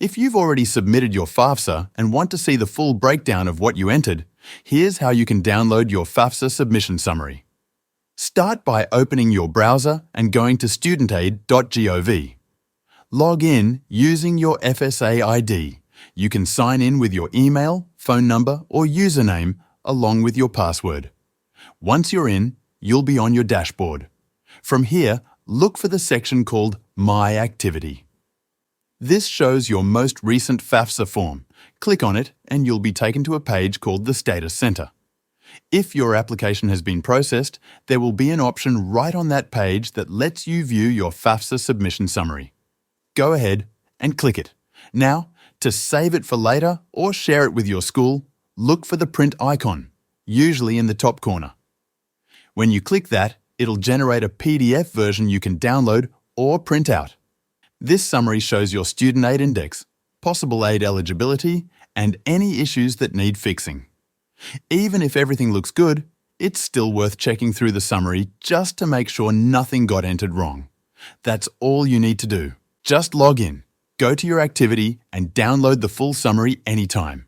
If you've already submitted your FAFSA and want to see the full breakdown of what you entered, here's how you can download your FAFSA submission summary. Start by opening your browser and going to studentaid.gov. Log in using your FSA ID. You can sign in with your email, phone number, or username along with your password. Once you're in, you'll be on your dashboard. From here, look for the section called My Activity. This shows your most recent FAFSA form. Click on it and you'll be taken to a page called the Status Center. If your application has been processed, there will be an option right on that page that lets you view your FAFSA submission summary. Go ahead and click it. Now, to save it for later or share it with your school, look for the print icon, usually in the top corner. When you click that, it'll generate a PDF version you can download or print out. This summary shows your student aid index, possible aid eligibility, and any issues that need fixing. Even if everything looks good, it's still worth checking through the summary just to make sure nothing got entered wrong. That's all you need to do. Just log in, go to your activity, and download the full summary anytime.